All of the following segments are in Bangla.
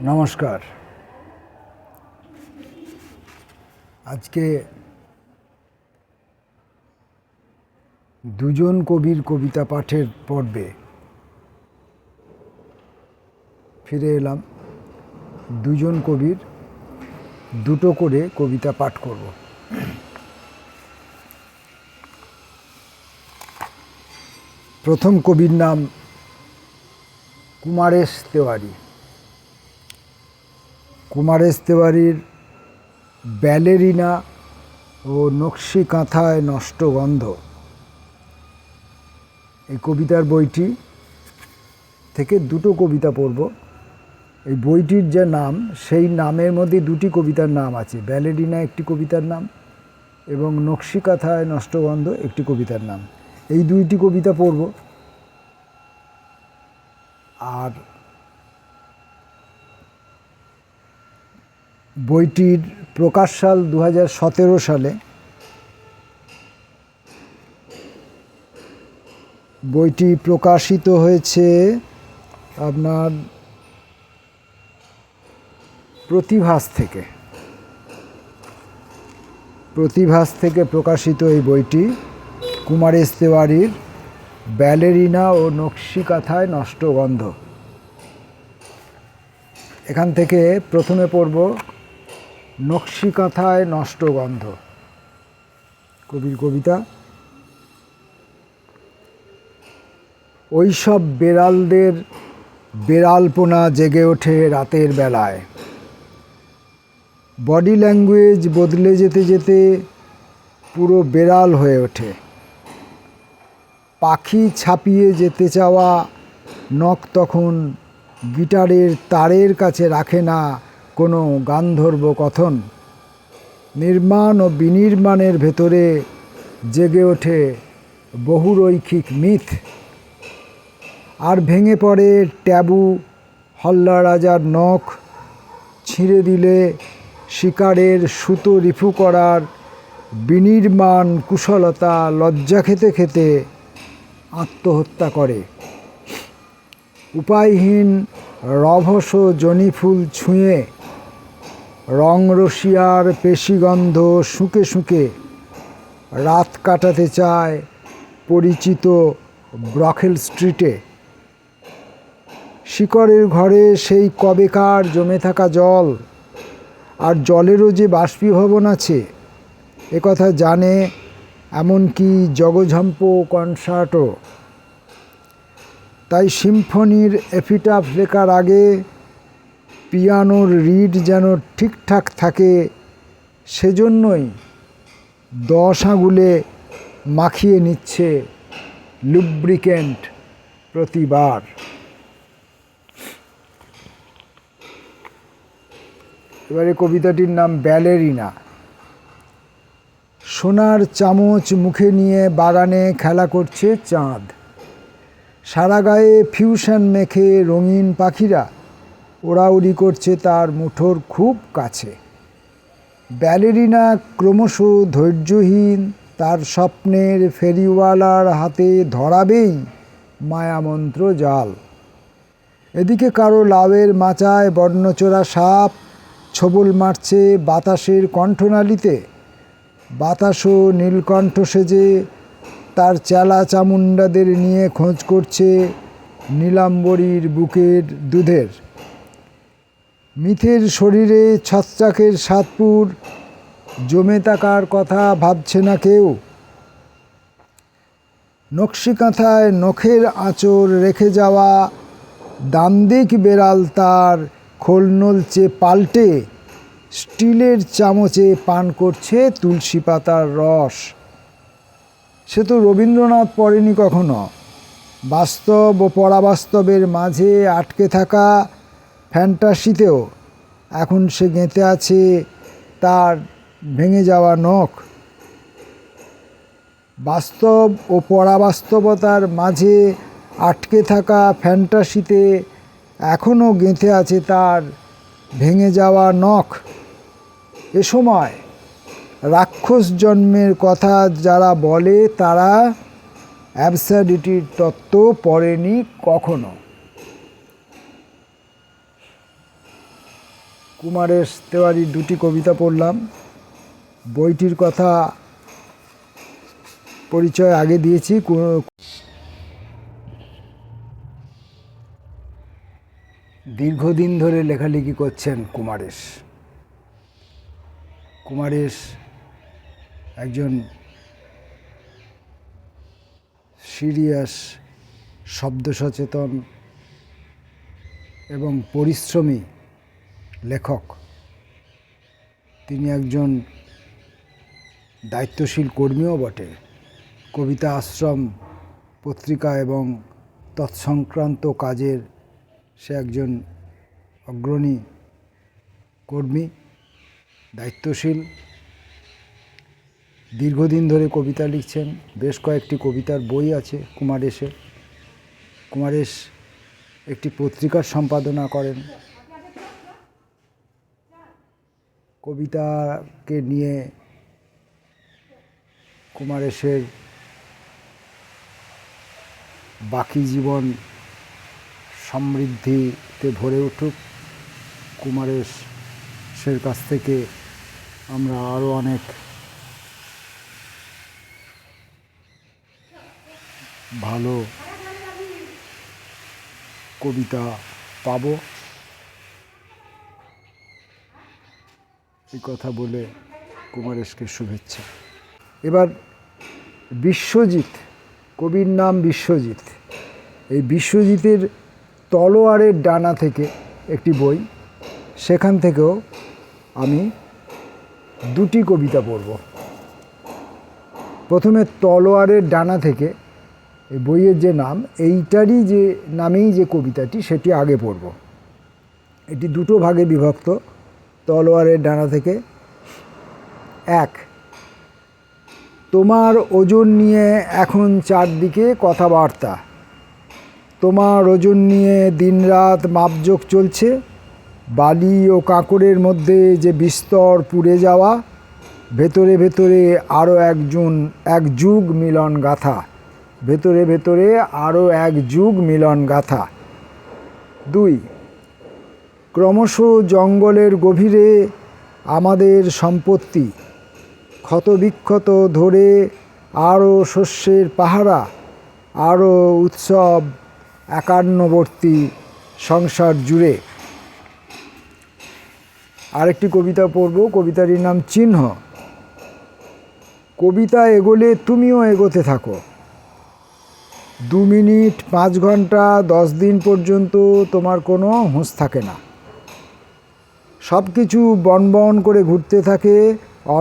নমস্কার। আজকে দুজন কবির কবিতা পাঠের পর্বে ফিরে এলাম। দুজন কবির দুটো করে কবিতা পাঠ করব। প্রথম কবির নাম কুমারেশ তেওয়ারি। কুমারেশ তেওয়ারির ব্যালেরিনা ও নকশি কাঁথায় নষ্ট গন্ধ এই কবিতার বইটি থেকে দুটো কবিতা পড়ব। এই বইটির যে নাম, সেই নামের মধ্যে দুটি কবিতার নাম আছে। ব্যালেরিনা একটি কবিতার নাম এবং নকশি কাঁথায় নষ্ট গন্ধ একটি কবিতার নাম। এই দুইটি কবিতা পড়ব। আর বইটির প্রকাশ সাল 2017 সালে। বইটি প্রকাশিত হয়েছে আপনার প্রতিভাস থেকে প্রকাশিত এই বইটি কুমারেশ তেওয়ারির ব্যালেরিনা ও নকশি কাঁথায় নষ্ট গন্ধ। এখান থেকে প্রথমে পড়ব নকশি কাঁথায় নষ্ট গন্ধ। কবির কবিতা। ওই সব বেড়ালদের বেড়ালপোনা জেগে ওঠে রাতের বেলায়। বডি ল্যাঙ্গুয়েজ বদলে যেতে যেতে পুরো বেড়াল হয়ে ওঠে। পাখি ছাপিয়ে যেতে চাওয়া নখ তখন গিটারের তারের কাছে রাখে না কোনো গান্ধর্ব কথন। নির্মাণ ও বিনির্মাণের ভেতরে জেগে ওঠে বহুরৈখিক মিথ। আর ভেঙে পড়ে ট্যাবু হল্লা রাজার নখ। ছিঁড়ে দিলে শিকারের সুতো রিফু করার বিনির্মাণ কুশলতা লজ্জা খেতে খেতে আত্মহত্যা করে। উপায়হীন রভস জনিফুল ছুঁয়ে রং রসিয়ার পেশিগন্ধ শুঁকে শুঁকে রাত কাটাতে চায় পরিচিত ব্রকেল স্ট্রিটে। শিকড়ের ঘরে সেই কবেকার জমে থাকা জল, আর জলেরও যে বাষ্পীভবন আছে একথা জানে এমনকি জগঝম্প কনসার্টও। তাই সিম্ফনির এপিটাফ লেখার আগে পিয়ানোর রিড যেন ঠিকঠাক থাকে, সেজন্যই 10 আঙুলে মাখিয়ে নিচ্ছে লুব্রিকেন্ট প্রতিবার। এবারে কবিতাটির নাম ব্যালেরিনা। সোনার চামচ মুখে নিয়ে বাগানে খেলা করছে চাঁদ। সারা গায়ে ফিউশন মেখে রঙিন পাখিরা ওড়াউড়ি করছে তার মুঠোর খুব কাছে। ব্যালেরিনা ক্রমশ ধৈর্যহীন, তার স্বপ্নের ফেরিওয়ালার হাতে ধরাবেই মায়ামন্ত্র জাল। এদিকে কারো লাউয়ের মাচায় বর্ণচোরা সাপ ছোবল মারছে বাতাসের কণ্ঠনালীতে। বাতাসও নীলকণ্ঠ সেজে তার চেলা চামুন্ডাদের নিয়ে খোঁজ করছে নীলাম্বরীর বুকের দুধের। মিথের শরীরে ছত্রাকের সাতপুর জমে থাকার কথা ভাবছে না কেউ। নকশি কাঁথায় নখের আঁচড় রেখে যাওয়া দান্দিক বেড়াল তার খোল নলচে পাল্টে স্টিলের চামচে পান করছে তুলসী পাতার রস। সে তো রবীন্দ্রনাথ পড়েনি কখনো। বাস্তব ও পরাবাস্তবের মাঝে আটকে থাকা ফ্যান্টাসিতেও এখন সে গেঁথে আছে তার ভেঙে যাওয়া নখ। বাস্তব ও পরাবাস্তবতার মাঝে আটকে থাকা ফ্যান্টাসিতে এখনও গেঁথে আছে তার ভেঙে যাওয়া নখ। এ সময় রাক্ষস জন্মের কথা যারা বলে তারা অ্যাবসার্ডিটির তত্ত্ব পড়েনি কখনো। কুমারেশ তেওয়ারির দুটি কবিতা পড়লাম। বইটির কথা পরিচয় আগে দিয়েছি। দীর্ঘদিন ধরে লেখালেখি করছেন কুমারেশ। কুমারেশ একজন সিরিয়াস, শব্দ সচেতন এবং পরিশ্রমী লেখক। তিনি একজন দায়িত্বশীল কর্মীও বটে। কবিতা আশ্রম পত্রিকা এবং তৎসংক্রান্ত কাজের সে একজন অগ্রণী কর্মী, দায়িত্বশীল। দীর্ঘদিন ধরে কবিতা লিখছেন। বেশ কয়েকটি কবিতার বই আছে কুমারেশের। কুমারেশ একটি পত্রিকার সম্পাদনা করেন। কবিতাকে নিয়ে কুমারেশের বাকি জীবন সমৃদ্ধিতে ভরে উঠুক। কুমারেশের কাছ থেকে আমরা আরও অনেক ভালো কবিতা পাবো, এই কথা বলে কুমারেশকে শুভেচ্ছা। এবার বিশ্বজিৎ, কবির নাম বিশ্বজিৎ। এই বিশ্বজিতের তলোয়ারের ডানা থেকে একটি বই, সেখান থেকেও আমি দুটি কবিতা পড়ব। প্রথমে তলোয়ারের ডানা থেকে, এই বইয়ের যে নাম, এইটারই যে নামেই যে কবিতাটি, সেটি আগে পড়ব। এটি দুটো ভাগে বিভক্ত। তলোয়ারের ডানা থেকে। এক, তোমার ওজন নিয়ে এখন চারদিকে কথাবার্তা। তোমার ওজন নিয়ে দিনরাত মাপজোক চলছে। বালি ও কাঁকড়ের মধ্যে যে বিস্তর পুড়ে যাওয়া, ভেতরে ভেতরে আরও এক যুগ মিলন গাথা। ভেতরে ভেতরে আরও এক যুগ মিলন গাথা। দুই, ক্রমশ জঙ্গলের গভীরে আমাদের সম্পত্তি ক্ষতবিক্ষত ধরে আরও শস্যের পাহারা, আরও উৎসব একান্নবর্তী সংসার জুড়ে। আরেকটি কবিতা পড়ব। কবিতাটির নাম চিহ্ন। কবিতা এগোলে তুমিও এগোতে থাকো। 2 মিনিট, 5 ঘন্টা, 10 দিন পর্যন্ত তোমার কোনো হুঁশ থাকে না। সব কিছু বনবন করে ঘুরতে থাকে।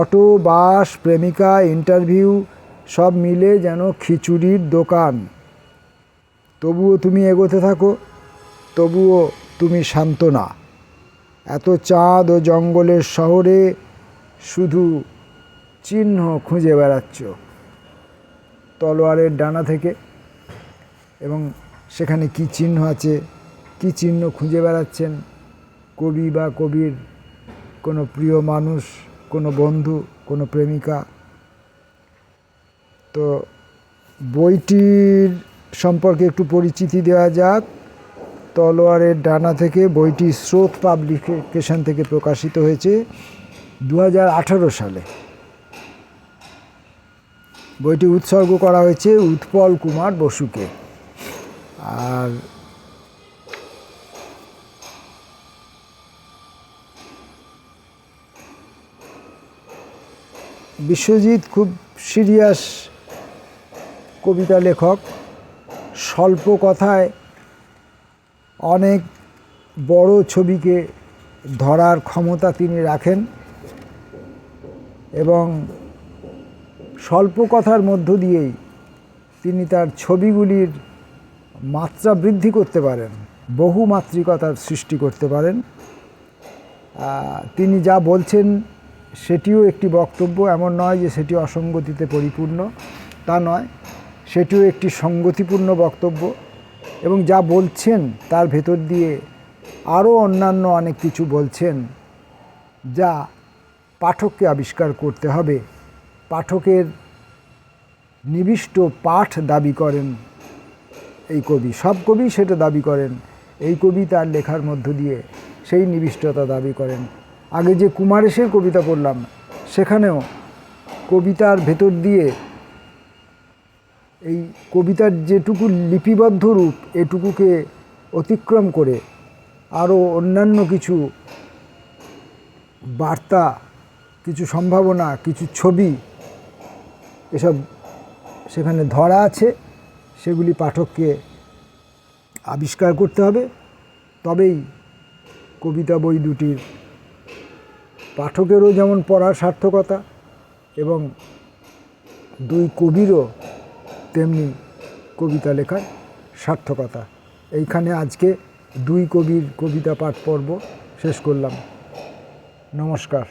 অটো, বাস, প্রেমিকা, ইন্টারভিউ সব মিলে যেন খিচুড়ির দোকান। তবুও তুমি এগোতে থাকো, তবুও তুমি শান্ত না। এত চাঁদ ও জঙ্গলের শহরে শুধু চিহ্ন খুঁজে বেড়াচ্ছ। তলোয়ারের ডানা থেকে। এবং সেখানে কি চিহ্ন আছে, কি চিহ্ন খুঁজে বেড়াচ্ছেন, কবি বা কবির কোনো প্রিয় মানুষ, কোনো বন্ধু, কোনো প্রেমিকা। তো বইটির সম্পর্কে একটু পরিচিতি দেওয়া যাক। তলোয়ারের ডানা থেকে বইটি স্রোত পাবলিকেশন থেকে প্রকাশিত হয়েছে 2018 সালে। বইটি উৎসর্গ করা হয়েছে উৎপল কুমার বসুকে। আর বিশ্বজিৎ খুব সিরিয়াস কবিতা লেখক। স্বল্প কথায় অনেক বড় ছবিকে ধরার ক্ষমতা তিনি রাখেন এবং স্বল্প কথার মধ্য দিয়েই তিনি তার ছবিগুলির মাত্রা বৃদ্ধি করতে পারেন, বহুমাত্রিকতার সৃষ্টি করতে পারেন। তিনি যা বলছেন সেটিও একটি বক্তব্য, এমন নয় যে সেটি অসঙ্গতিতে পরিপূর্ণ, তা নয়, সেটিও একটি সঙ্গতিপূর্ণ বক্তব্য। এবং যা বলছেন তার ভেতর দিয়ে আরও অন্যান্য অনেক কিছু বলছেন, যা পাঠককে আবিষ্কার করতে হবে। পাঠকের নিবিষ্ট পাঠ দাবি করেন এই কবি। সব কবি সেটা দাবি করেন। এই কবি তার লেখার মধ্য দিয়ে সেই নিবিষ্টতা দাবি করেন। আগে যে কুমারেশের কবিতা পড়লাম, সেখানেও কবিতার ভেতর দিয়ে এই কবিতার যেটুকু লিপিবদ্ধ রূপ, এটুকুকে অতিক্রম করে আরও অন্যান্য কিছু বার্তা, কিছু সম্ভাবনা, কিছু ছবি এসব সেখানে ধরা আছে। সেগুলি পাঠককে আবিষ্কার করতে হবে, তবেই কবিতা বই দুটির পাঠকেরও যেমন পড়ার সার্থকতা এবং দুই কবিরও তেমনি কবিতা লেখার সার্থকতা। এইখানে আজকে দুই কবির কবিতা পাঠ পর্ব শেষ করলাম। নমস্কার।